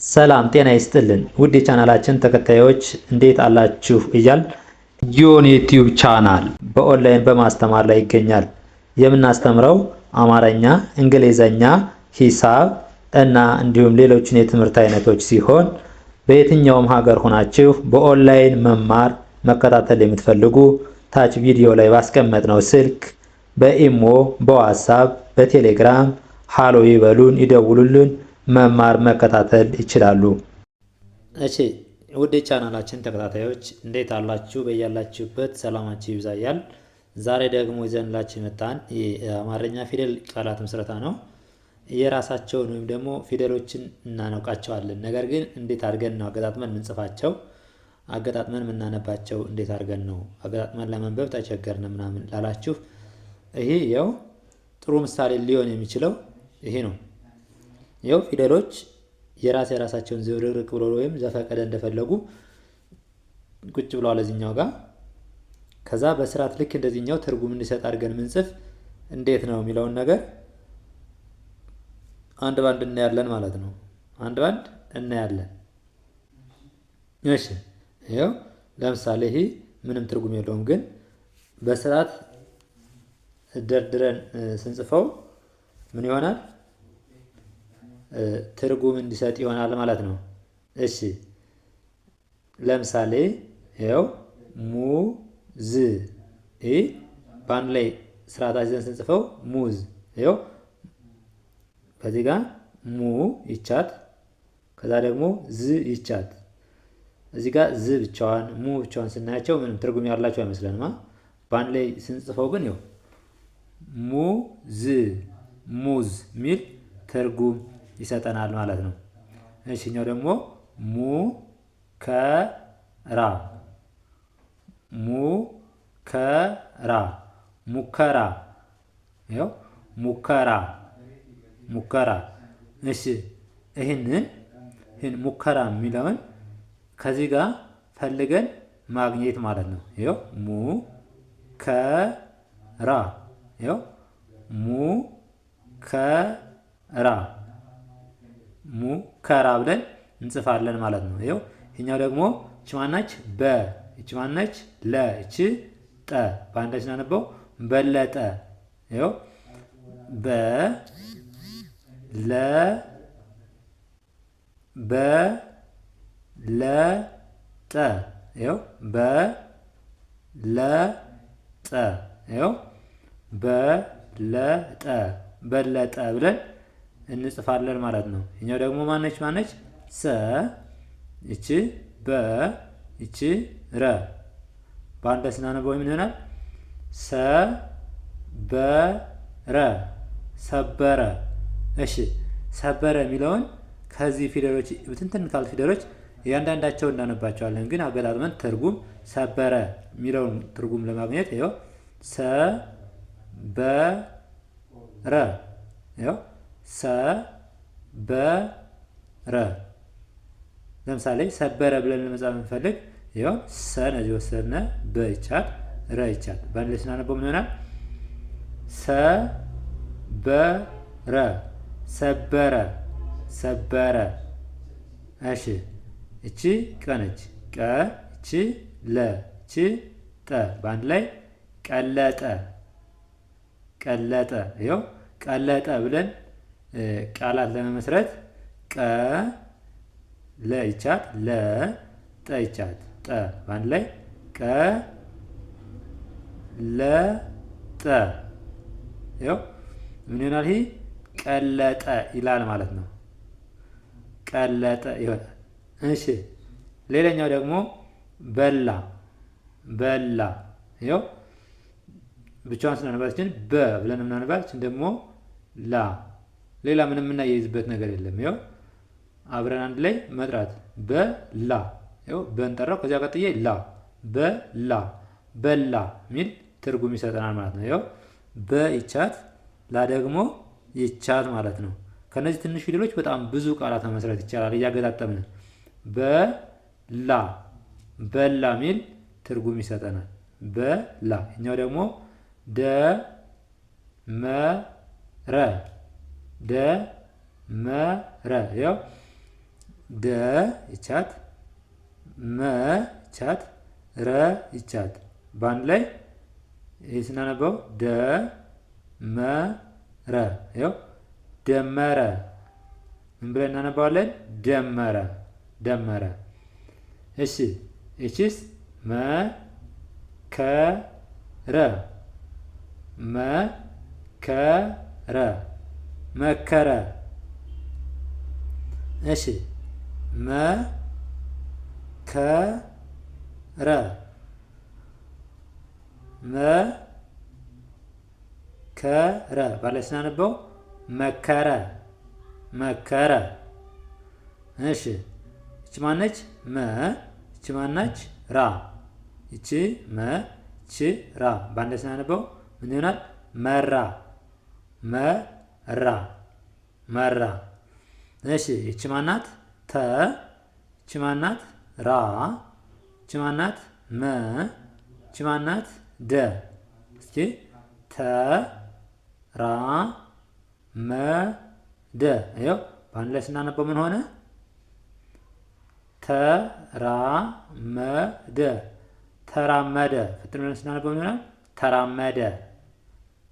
ሰላም ጤና ይስጥልን ውድ የቻናላችን ተከታዮች እንዴት አላችሁ እያል ጊዮን ዩቲዩብ ቻናል በኦንላይን በማስተማር ላይ ይገኛል። የምናስተምረው አማርኛ፣ እንግሊዘኛ፣ ሂሳብ እና እንዲሁም ሌሎችን የትምህርት አይነቶች ሲሆን በየትኛውም ሀገር ሆናችሁ በኦንላይን መማር መከታተል የምትፈልጉ ታች ቪዲዮ ላይ ባስቀመጥነው ስልክ በኢሞ፣ በዋትስአፕ፣ በቴሌግራም ሃሎ ይበሉን፣ ይደውሉልን፣ መማር መከታተል ይችላሉ። እሺ ውድ ቻናላችን ተከታታዮች እንዴት አላችሁ? በያላችሁበት ሰላማችሁ ይብዛያል። ዛሬ ደግሞ ይዘንላችሁ መጣን የአማርኛ ፊደል ቃላት ምስረታ ነው። የራሳቸውን ወይም ደግሞ ፊደሎችን እናነቃቸዋለን። ነገር ግን እንዴት አድርገን ነው አገጣጥመን እንጽፋቸው፣ አገጣጥመን የምናነባቸው እንዴት አድርገን ነው፣ አገጣጥመን ለመንበብ ተቸገርን ምናምን ላላችሁ ይሄ ያው ጥሩ ምሳሌ ሊሆን የሚችለው ይሄ ነው። ያው ፊደሎች የራሳቸውን ዝርርቅ ብሎ ወይም ዘፈቀደ እንደፈለጉ ቁጭ ብለዋል እዚህኛው ጋር። ከዛ በስርዓት ልክ እንደዚህኛው ትርጉም እንዲሰጥ አድርገን ምንጽፍ እንዴት ነው የሚለውን ነገር አንድ ባንድ እናያለን ማለት ነው። አንድ ባንድ እናያለን። እሺ ያው ለምሳሌ ይሄ ምንም ትርጉም የለውም፣ ግን በስርዓት ደርድረን ስንጽፈው ምን ይሆናል? ትርጉም እንዲሰጥ ይሆናል ማለት ነው። እሺ ለምሳሌ ይኸው ሙዝ በአንድ ላይ ስርዓት ይዘን ስንጽፈው ሙዝ። ይኸው ከዚህ ጋር ሙ ይቻት፣ ከዛ ደግሞ ዝ ይቻት። እዚህ ጋር ዝ ብቻዋን ሙ ብቻዋን ስናያቸው ምንም ትርጉም ያላቸው አይመስለንማ። በአንድ ላይ ስንጽፈው ግን ይኸው ሙዝ ሙዝ ሚል ትርጉም ይሰጠናል ማለት ነው። እሺኛው ደግሞ ሙከራ ሙከራ ሙከራ ያው ሙከራ ሙከራ። እሺ ይህን ሙከራ የሚለውን ከዚህ ጋር ፈልገን ማግኘት ማለት ነው። ያው ሙከራ ያው ሙከራ ሙከራ ብለን እንጽፋለን ማለት ነው። ይኸው ይሄኛው ደግሞ እቺ ማናች በ፣ እቺ ማናች ለ፣ እቺ ጠ በአንድ ላይ ስናነበው በለጠ። ይኸው በ ለ በ ለ ጠ ይኸው በ ለ ጠ ይኸው በለጠ በለጠ ብለን እንጽፋለን ማለት ነው። እኛው ደግሞ ማነች ሰ፣ እቺ በ፣ እቺ ረ በአንድ ላይ ስናነበው ምን ይሆናል? ሰ በ ረ ሰበረ። እሺ ሰበረ የሚለውን ከዚህ ፊደሎች ብትንትን ካሉ ፊደሎች እያንዳንዳቸው እናነባቸዋለን፣ ግን አገጣጥመን ትርጉም ሰበረ የሚለውን ትርጉም ለማግኘት ይኸው ሰ በ ረ ይኸው ሰ በ ረ። ለምሳሌ ሰበረ ብለን ለመጻፍ እንፈልግ ይኸው ሰ ነዚህ ወሰድነ፣ በ ይቻል፣ ረ ይቻል። በአንድ ላይ ስናነበው ምን ይሆናል? ሰ በ ረ ሰበረ ሰበረ። እሺ እቺ ቀ ነች፣ ቀ፣ እቺ ለ፣ እቺ ጠ በአንድ ላይ ቀለጠ ቀለጠ። ይኸው ቀለጠ ብለን ቃላት ለመመስረት ቀ ለ ይቻት፣ ለ ጠ ይቻት፣ ጠ በአንድ ላይ ቀ ለ ጠ። ይኸው ምን ይሆናል? ይሄ ቀለጠ ይላል ማለት ነው። ቀለጠ ይሆናል። እሺ ሌላኛው ደግሞ በላ በላ። ይኸው ብቻዋን ስናነባችን በ ብለን እናነባችን ደግሞ ላ፣ ሌላ ምንም የምናያይዝበት ነገር የለም። ይኸው አብረን አንድ ላይ መጥራት በላ። ይኸው በንጠራው ከዚያ ቀጥዬ ላ በላ በላ ሚል ትርጉም ይሰጠናል ማለት ነው። ይኸው በ ይቻት፣ ላ ደግሞ ይቻት ማለት ነው። ከነዚህ ትንሽ ፊደሎች በጣም ብዙ ቃላት መመስረት ይቻላል እያገጣጠምን። በላ በላ ሚል ትርጉም ይሰጠናል። በላ። እኛው ደግሞ ደመረ ደመረ። ያው ደ ይቻት መ ይቻት ረ ይቻት በአንድ ላይ ይህ ስናነበው ደመረ። ይኸው ደመረ። ምን ብለን እናነባዋለን? ደመረ ደመረ። እሺ እቺስ መከረ መከረ መከረ። እሺ መከረ መከረ ባለ ስናነበው መከረ መከረ። እሺ እቺ ማነች? መ እቺ ማነች? ራ እቺ መ እቺ ራ በአንድ ላይ ስናነበው ምን ይሆናል? መራ መራ መራ። እሺ እቺ ማናት? ተ እቺ ማናት? ራ እቺ ማናት? መ እቺ ማናት? ደ እስኪ ተ ራ መ ደ። ይኸው በአንድ ላይ ስናነበው ምን ሆነ? ተራመደ ተራመደ። ፍጥን ብለን ስናነበው ምን ይሆናል? ተራመደ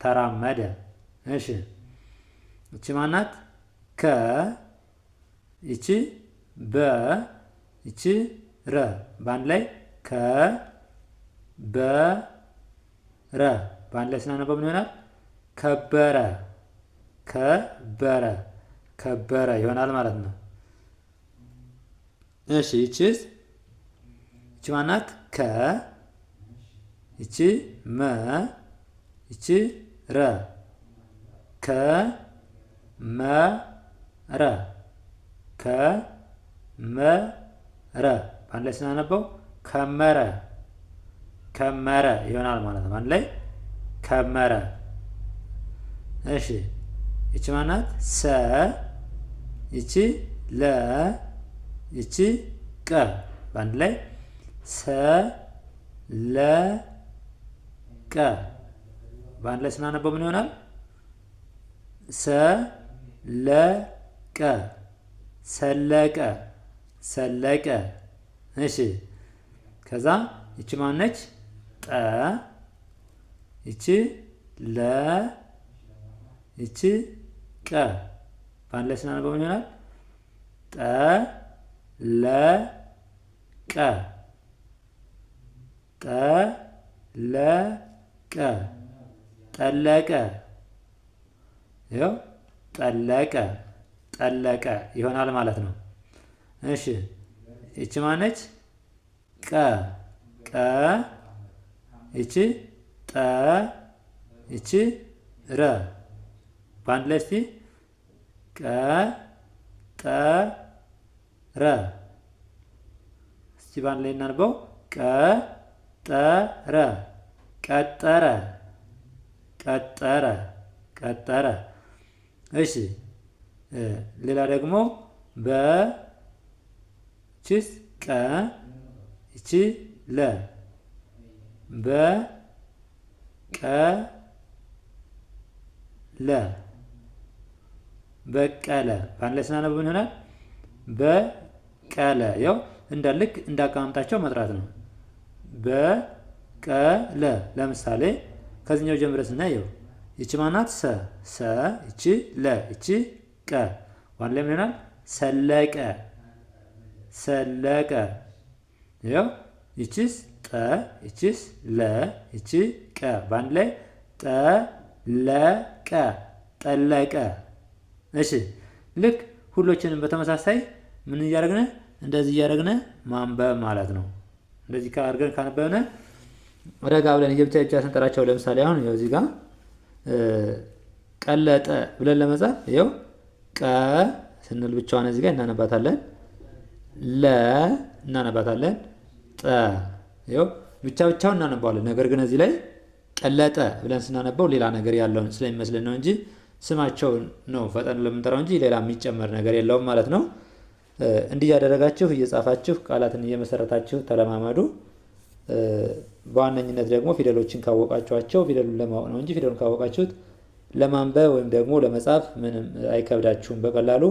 ተራመደ። እሺ እቺ ማናት? ከ እቺ በ እቺ ረ በአንድ ላይ ከ በ ረ በአንድ ላይ ስናነበው ምን ይሆናል? ከበረ ከበረ ከበረ ይሆናል ማለት ነው። እሺ ይቺስ ይቺ ማናት? ከ ይቺ መ ይቺ ረ ከ መ ረ ከ መ ረ በአንድ ላይ ስናነበው ከመረ ከመረ ይሆናል ማለት ነው። አንድ ላይ ከመረ። እሺ ይቺ ማናት? ሰ ይቺ ለ ይቺ ቀ በአንድ ላይ ሰ ለ ቀ በአንድ ላይ ስናነበው ምን ይሆናል? ሰ ለ ቀ ሰለቀ ሰለቀ። እሺ ከዛ ይቺ ማነች? ጠ ይቺ ለ ይቺ ቀ በአንድ ላይ ስናነበው ምን ይሆናል? ጠ ለ ቀ ጠ ለ ቀ ጠለቀ። ይኸው ጠለቀ ጠለቀ ይሆናል ማለት ነው። እሺ ይቺ ማነች? ቀ ቀ ይቺ ጠ ይቺ ረ በአንድ ላይ እስቲ ቀ ጠ ረ እስቲ በአንድ ላይ እናንበው። ቀ ጠ ረ ቀጠረ ቀጠረ ቀጠረ። እሺ ሌላ ደግሞ በቺስ ቀ ይቺ ለ በቀ ለ በቀለ በአንድ ላይ ስናነበው ምን ይሆናል? በቀለ። ያው እንዳልክ እንዳቀማምጣቸው መጥራት ነው። በቀለ ለምሳሌ ከዚህኛው ጀምረን ስናየው ይቺ ማናት? ሰ ሰ ይቺ ለ ይቺ ቀ በአንድ ላይ ምን ይሆናል? ሰለቀ ሰለቀ። ያው ይቺስ ጠ ይቺስ ለ ይቺ ቀ በአንድ ላይ ጠለቀ ጠለቀ። እሺ ልክ ሁሎችንም በተመሳሳይ ምን እያደረግን እንደዚህ እያደረግን ማንበብ ማለት ነው። እንደዚህ ካርገን ካነበብን ረጋ ብለን የብቻ ብቻ ስንጠራቸው ለምሳሌ አሁን ይኸው እዚህ ጋር ቀለጠ ብለን ለመጻፍ ይኸው ቀ ስንል ብቻዋን እዚህ ጋር እናነባታለን። ለ እናነባታለን። ጠ ይኸው ብቻ ብቻውን እናነባዋለን። ነገር ግን እዚህ ላይ ቀለጠ ብለን ስናነበው ሌላ ነገር ያለውን ስለሚመስለን ነው እንጂ ስማቸውን ነው ፈጠን ለምንጠራው እንጂ ሌላ የሚጨመር ነገር የለውም ማለት ነው። እንዲህ ያደረጋችሁ እየጻፋችሁ ቃላትን እየመሰረታችሁ ተለማመዱ። በዋነኝነት ደግሞ ፊደሎችን ካወቃችኋቸው ፊደሉን ለማወቅ ነው እንጂ ፊደሉን ካወቃችሁት ለማንበብ ወይም ደግሞ ለመጻፍ ምንም አይከብዳችሁም። በቀላሉ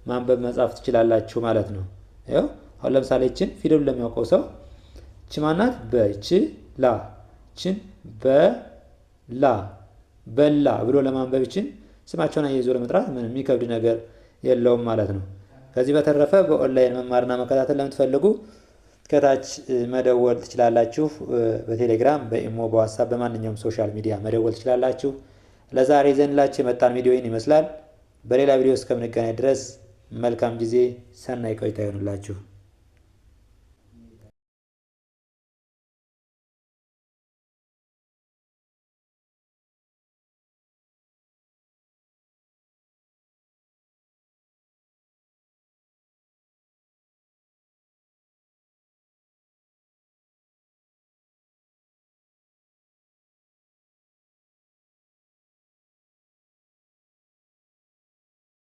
ማንበብ መጻፍ ትችላላችሁ ማለት ነው። ያው አሁን ለምሳሌ እችን ፊደሉን ለሚያውቀው ሰው እቺ ማናት? በች ላ እችን በላ በላ ብሎ ለማንበብ እችን ስማቸውን አያይዞ ለመጥራት ምንም የሚከብድ ነገር የለውም ማለት ነው። ከዚህ በተረፈ በኦንላይን መማርና መከታተል ለምትፈልጉ ከታች መደወል ትችላላችሁ። በቴሌግራም፣ በኢሞ፣ በዋትስአፕ በማንኛውም ሶሻል ሚዲያ መደወል ትችላላችሁ። ለዛሬ ዘንላችሁ የመጣን ቪዲዮ ይህን ይመስላል። በሌላ ቪዲዮ እስከምንገናኝ ድረስ መልካም ጊዜ፣ ሰናይ ቆይታ ይሆንላችሁ።